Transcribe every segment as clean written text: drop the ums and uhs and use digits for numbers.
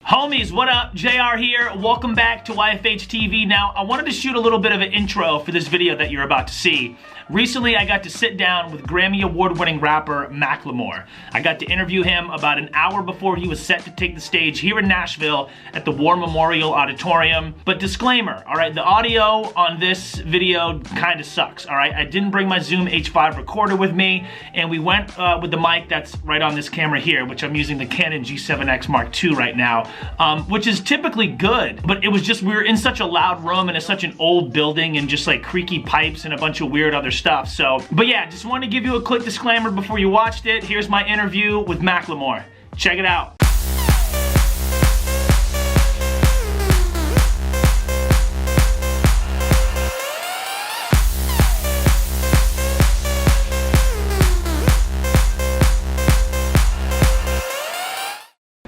Homies, what up? JR here. Welcome back to YFHTV. Now, I wanted to shoot a little bit of an intro for this video that you're about to see. Recently, I got to sit down with Grammy award-winning rapper Macklemore. I got to interview him about an hour before he was set to take the stage here in Nashville at the War Memorial Auditorium. But disclaimer, all right, the audio on this video kind of sucks, all right? I didn't bring my Zoom H5 recorder with me, and we went with the mic that's right on this camera here, which I'm using the Canon G7X Mark II right now. Which is typically good, but it was just, we were in such a loud room and it's such an old building and just like creaky pipes and a bunch of weird other stuff. So, but yeah, just wanted to give you a quick disclaimer before you watched it. Here's my interview with Macklemore. Check it out.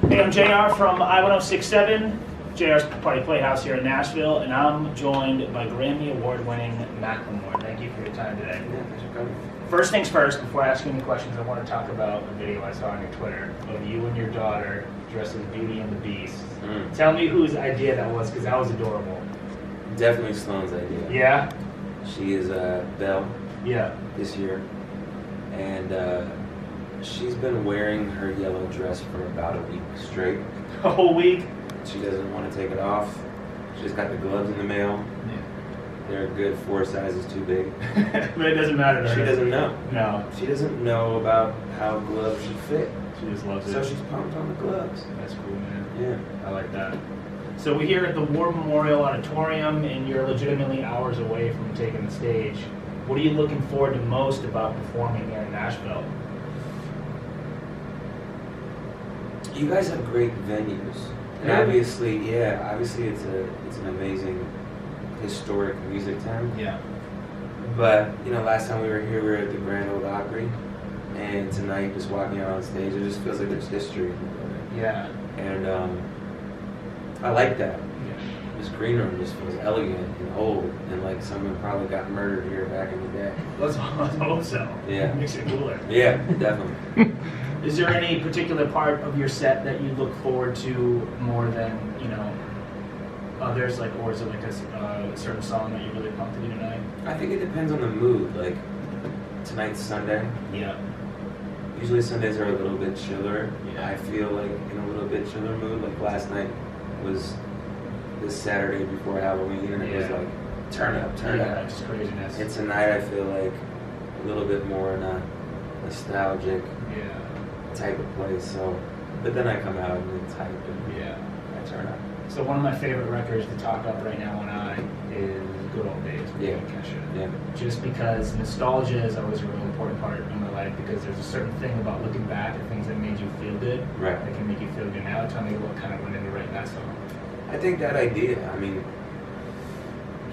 Hey, I'm JR from I-1067, JR's Party Playhouse here in Nashville, and I'm joined by Grammy award-winning Macklemore. Thank you for your time today. Yeah, thanks for coming. First things first, before I ask you any questions, I want to talk about a video I saw on your Twitter of you and your daughter dressed as Beauty and the Beast. Tell me whose idea that was, because that was adorable. Definitely Sloan's idea. Yeah? She is Belle. Yeah. This year. And she's been wearing her yellow dress for about a week straight. A whole week? She doesn't want to take it off. She's got the gloves in the mail. Yeah. They're a good 4 sizes too big. But it doesn't matter to her. She doesn't know. No. She doesn't know about how gloves should fit. She just loves it. So she's pumped on the gloves. That's cool, man. Yeah. I like that. So we're here at the War Memorial Auditorium, and you're legitimately hours away from taking the stage. What are you looking forward to most about performing here in Nashville? You guys have great venues. And obviously it's an amazing historic music town. Yeah. But, you know, last time we were here, we were at the Grand Ole Opry, and tonight, just walking out on stage, it just feels like there's history in the building. Yeah. And I like that. Yeah. This green room just feels elegant and old, and like someone probably got murdered here back in the day. Let's hope so. Yeah. Makes it cooler. Yeah, definitely. Is there any particular part of your set that you look forward to more than, you know, others? Like, or is it like a certain song that you're really pumped to do tonight? I think it depends on the mood. Like, tonight's Sunday. Yeah. Usually Sundays are a little bit chiller. Yeah. I feel like in a little bit chiller mood. Like last night was this Saturday before Halloween, and it was like turn up. Yeah, just craziness. And tonight I feel like a little bit more in a nostalgic type of place. So, but then I come out and it's hype and I turn up. So one of my favorite records to talk up right now on I is Good Old Days with Kesha. Yeah. Just because nostalgia is always a really important part of my life, because there's a certain thing about looking back at things that made you feel good. Right. That can make you feel good now. Tell me what kind of went into writing that song. I think that idea, I mean,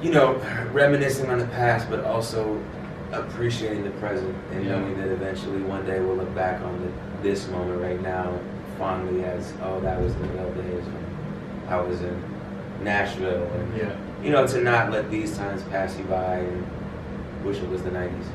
you know, reminiscing on the past, but also appreciating the present and knowing that eventually one day we'll look back on this moment right now fondly as, oh, that was the good old days when I was in Nashville. And, you know, to not let these times pass you by and wish it was the 90s.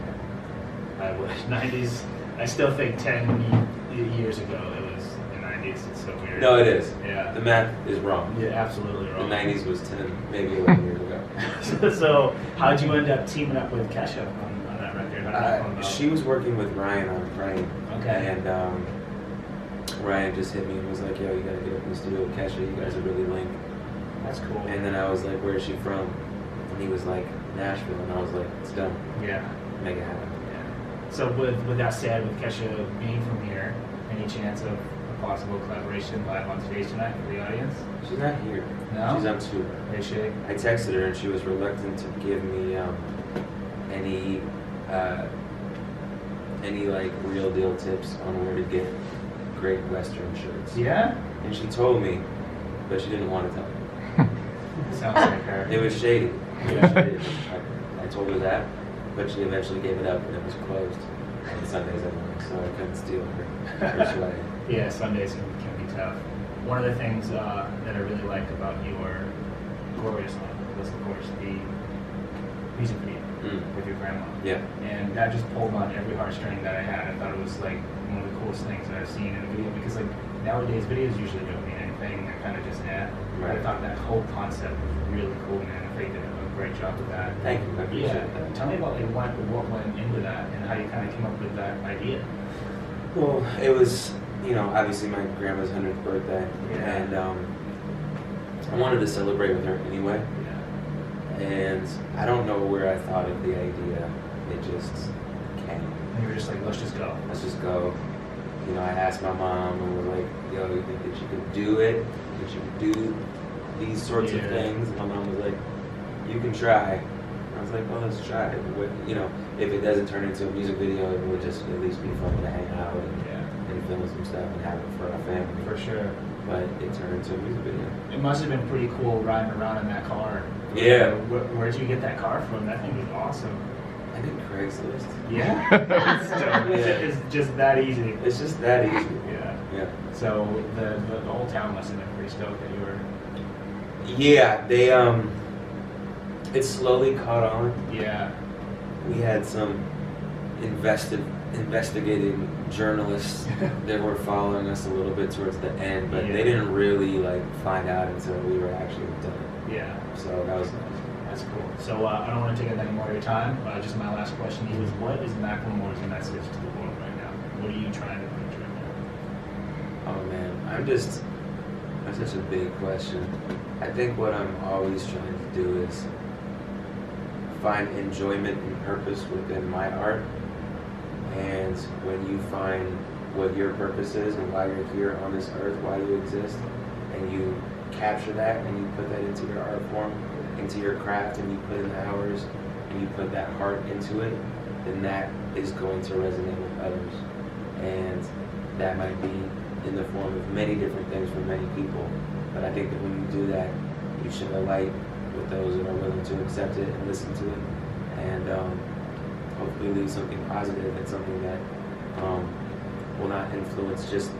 I wish. 90s, I still think 10 years ago it was the 90s. It's so weird. No, it is. Yeah. The math is wrong. Yeah, absolutely wrong. The 90s was 10, maybe 11 years ago. So how'd you end up teaming up with Kesha on that record? How did that come about? She was working with Ryan on Praying. Okay. And Ryan just hit me and was like, yo, you gotta get up in the studio with Kesha, you guys are really linked. That's cool. And then I was like, where is she from? And he was like, Nashville. And I was like, it's done. Yeah. Make it happen. Yeah. So with that said, with Kesha being from here, any chance of a possible collaboration live on stage tonight for the audience? She's not here. No? She's on tour. Hey, Shay. I texted her and she was reluctant to give me any like real deal tips on where to get great Western shirts. Yeah? And she told me, but she didn't want to tell me. Sounds like her. It was shady. Yeah. I told her that, but she eventually gave it up and it was closed on Sundays anyway, so I couldn't steal her swag. Yeah, Sundays can be tough. One of the things that I really like about your Glorious song was, of course, the music video with your grandma. Yeah. And that just pulled on every heartstring that I had. I thought it was like one of the coolest things that I've seen in a video, because like nowadays videos usually don't mean anything. They're kind of Right. I thought that whole concept was really cool, man. I think they did a great job with that. Thank you. I appreciate that. Tell me about like what went into that and how you kind of came up with that idea. Well, it was, you know, obviously my grandma's 100th birthday, and I wanted to celebrate with her anyway. Yeah. And I don't know where I thought of the idea. It just came. And you were just like, let's just go. Let's just go. You know, I asked my mom and was like, yo, you think that you could do it? That you could do these sorts of things? And my mom was like, you can try. I was like, well, let's try it. You know, if it doesn't turn into a music video, it would just at least be fun to hang out and film some stuff and have it for our family. For sure. But it turned into a music video. It must have been pretty cool riding around in that car. Yeah. Where'd you get that car from? That thing was awesome. I think Craigslist. Yeah? It's just that easy. It's just that easy. Yeah. So the whole town must have been pretty stoked that you were... Yeah, they, it slowly caught on. Yeah. We had some investigating journalists that were following us a little bit towards the end, but they didn't really like find out until we were actually done. Yeah. So that was nice. That's cool. So I don't want to take up any more of your time. Just my last question to you is, what is Macklemore's message to the world right now? What are you trying to preach right now? Oh man, that's such a big question. I think what I'm always trying to do is find enjoyment and purpose within my art. And when you find what your purpose is and why you're here on this earth, why you exist, and you capture that and you put that into your art form, into your craft, and you put in the hours and you put that heart into it, then that is going to resonate with others. And that might be in the form of many different things for many people. But I think that when you do that, you shine a light with those that are willing to accept it and listen to it, and hopefully leave something positive and something that will not influence just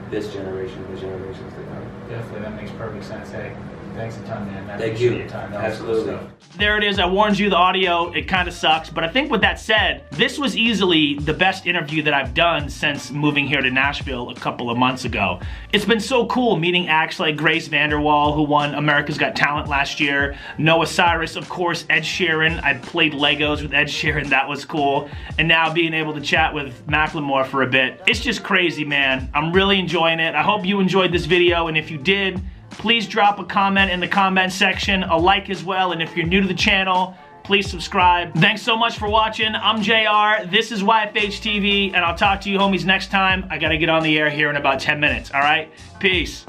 this generation, the generations to come. Definitely, that makes perfect sense. Hey, thanks a ton, man. I Thank you. Your time. That Absolutely. Was cool stuff. There it is. I warned you, the audio, it kind of sucks. But I think with that said, this was easily the best interview that I've done since moving here to Nashville a couple of months ago. It's been so cool meeting acts like Grace Vanderwall, who won America's Got Talent last year, Noah Cyrus, of course, Ed Sheeran. I played Legos with Ed Sheeran, that was cool. And now being able to chat with Macklemore for a bit. It's just crazy, man. I'm really enjoying it. I hope you enjoyed this video, and if you did, please drop a comment in the comment section, a like as well, and if you're new to the channel, please subscribe. Thanks so much for watching. I'm JR, this is YFHTV, and I'll talk to you homies next time. I gotta get on the air here in about 10 minutes, all right? Peace.